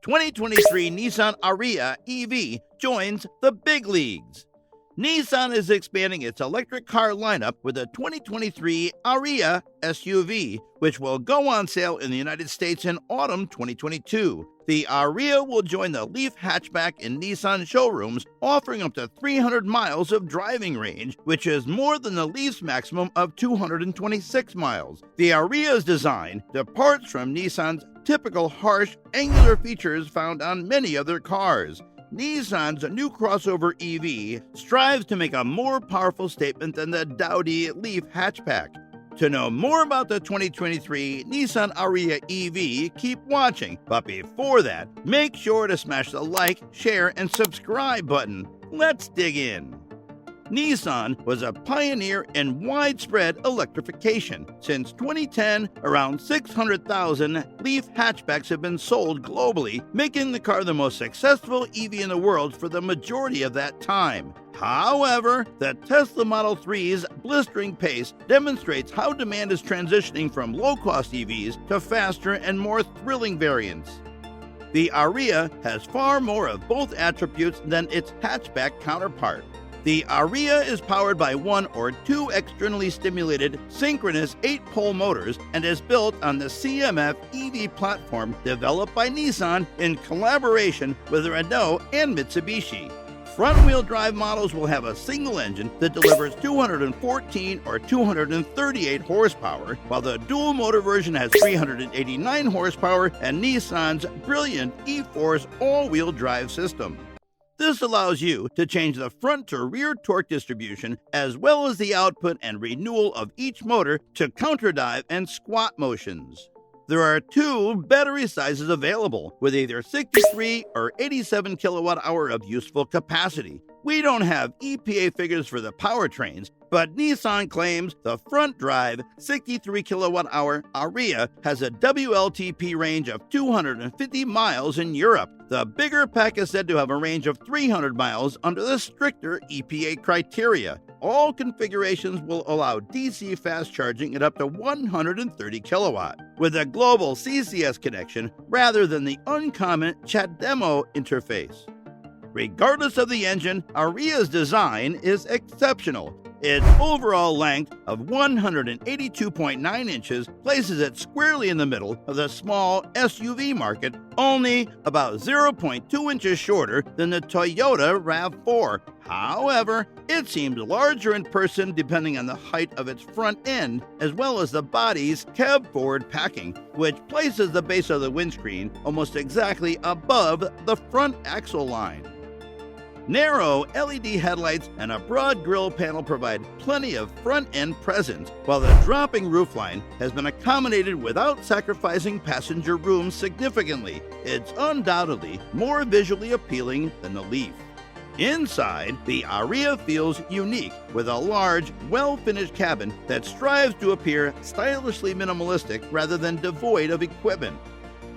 2023 Nissan Ariya EV joins the big leagues. Nissan is expanding its electric car lineup with the 2023 Ariya SUV, which will go on sale in the United States in autumn 2022. The Ariya will join the Leaf hatchback in Nissan showrooms, offering up to 300 miles of driving range, which is more than the Leaf's maximum of 226 miles. The Ariya's design departs from Nissan's typical harsh, angular features found on many other cars. Nissan's new crossover EV strives to make a more powerful statement than the dowdy Leaf hatchback. To know more about the 2023 Nissan Ariya EV, keep watching. But before that, make sure to smash the like, share, and subscribe button. Let's dig in. Nissan was a pioneer in widespread electrification. Since 2010, around 600,000 Leaf hatchbacks have been sold globally, making the car the most successful EV in the world for the majority of that time. However, the Tesla Model 3's blistering pace demonstrates how demand is transitioning from low-cost EVs to faster and more thrilling variants. The Ariya has far more of both attributes than its hatchback counterpart. The Ariya is powered by one or two externally stimulated synchronous 8-pole motors and is built on the CMF EV platform developed by Nissan in collaboration with Renault and Mitsubishi. Front-wheel drive models will have a single engine that delivers 214 or 238 horsepower, while the dual-motor version has 389 horsepower and Nissan's brilliant e-Force all-wheel drive system. This allows you to change the front to rear torque distribution as well as the output and renewal of each motor to counterdive and squat motions. There are two battery sizes available with either 63 or 87 kilowatt-hour of useful capacity. We don't have EPA figures for the powertrains, but Nissan claims the front-drive 63 kilowatt-hour Ariya has a WLTP range of 250 miles in Europe. The bigger pack is said to have a range of 300 miles under the stricter EPA criteria. All configurations will allow DC fast charging at up to 130 kilowatt, with a global CCS connection rather than the uncommon CHAdeMO interface. Regardless of the engine, Ariya's design is exceptional. Its overall length of 182.9 inches places it squarely in the middle of the small SUV market, only about 0.2 inches shorter than the Toyota RAV4. However, it seems larger in person depending on the height of its front end, as well as the body's cab-forward packing, which places the base of the windscreen almost exactly above the front axle line. Narrow LED headlights and a broad grille panel provide plenty of front-end presence, while the dropping roofline has been accommodated without sacrificing passenger room significantly. It's undoubtedly more visually appealing than the Leaf. Inside, the Ariya feels unique, with a large, well-finished cabin that strives to appear stylishly minimalistic rather than devoid of equipment.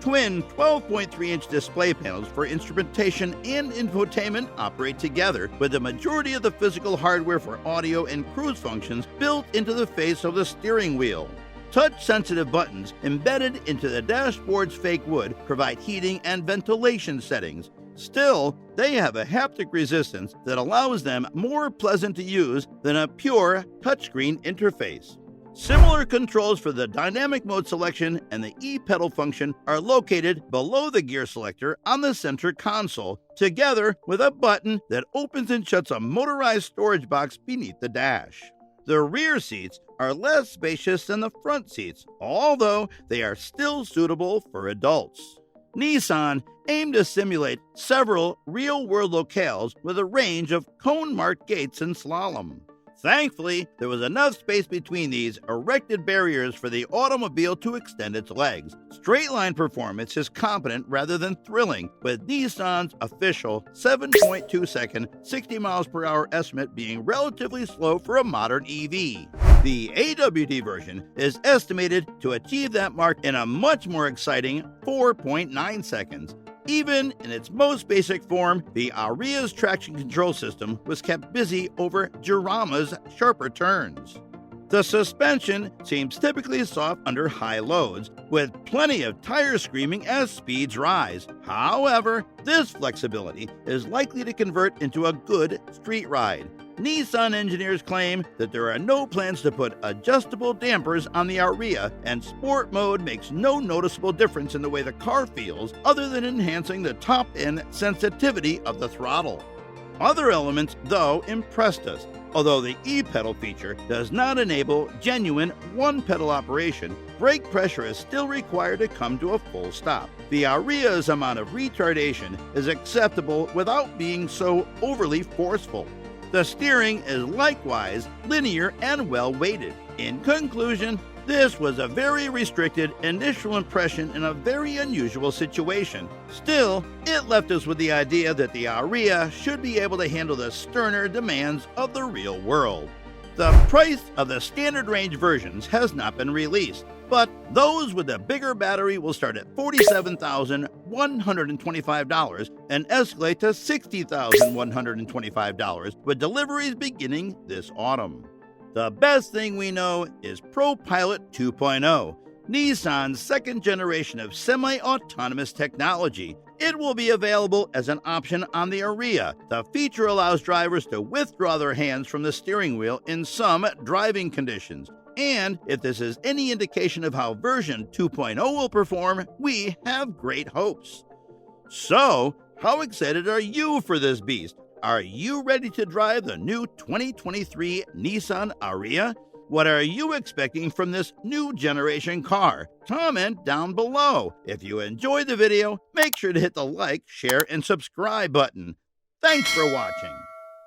Twin 12.3-inch display panels for instrumentation and infotainment operate together, with the majority of the physical hardware for audio and cruise functions built into the face of the steering wheel. Touch-sensitive buttons embedded into the dashboard's fake wood provide heating and ventilation settings. Still, they have a haptic resistance that allows them more pleasant to use than a pure touchscreen interface. Similar controls for the dynamic mode selection and the e-pedal function are located below the gear selector on the center console, together with a button that opens and shuts a motorized storage box beneath the dash. The rear seats are less spacious than the front seats, although they are still suitable for adults. Nissan aimed to simulate several real-world locales with a range of cone-marked gates and slalom. Thankfully, there was enough space between these erected barriers for the automobile to extend its legs. Straight-line performance is competent rather than thrilling, with Nissan's official 7.2-second, 60 miles per hour estimate being relatively slow for a modern EV. The AWD version is estimated to achieve that mark in a much more exciting 4.9 seconds. Even in its most basic form, the Ariya's traction control system was kept busy over Jurama's sharper turns. The suspension seems typically soft under high loads, with plenty of tire screaming as speeds rise. However, this flexibility is likely to convert into a good street ride. Nissan engineers claim that there are no plans to put adjustable dampers on the Ariya, and sport mode makes no noticeable difference in the way the car feels other than enhancing the top-end sensitivity of the throttle. Other elements, though, impressed us. Although the e-pedal feature does not enable genuine one-pedal operation, brake pressure is still required to come to a full stop. The Ariya's amount of retardation is acceptable without being so overly forceful. The steering is likewise linear and well-weighted. In conclusion, this was a very restricted initial impression in a very unusual situation. Still, it left us with the idea that the Ariya should be able to handle the sterner demands of the real world. The price of the standard range versions has not been released, but those with the bigger battery will start at $47,125 and escalate to $60,125, with deliveries beginning this autumn. The best thing we know is ProPilot 2.0, Nissan's second generation of semi-autonomous technology. It will be available as an option on the Ariya. The feature allows drivers to withdraw their hands from the steering wheel in some driving conditions. And if this is any indication of how version 2.0 will perform, we have great hopes. So, how excited are you for this beast? Are you ready to drive the new 2023 Nissan Ariya? What are you expecting from this new generation car? Comment down below. If you enjoyed the video, make sure to hit the like, share, and subscribe button. Thanks for watching.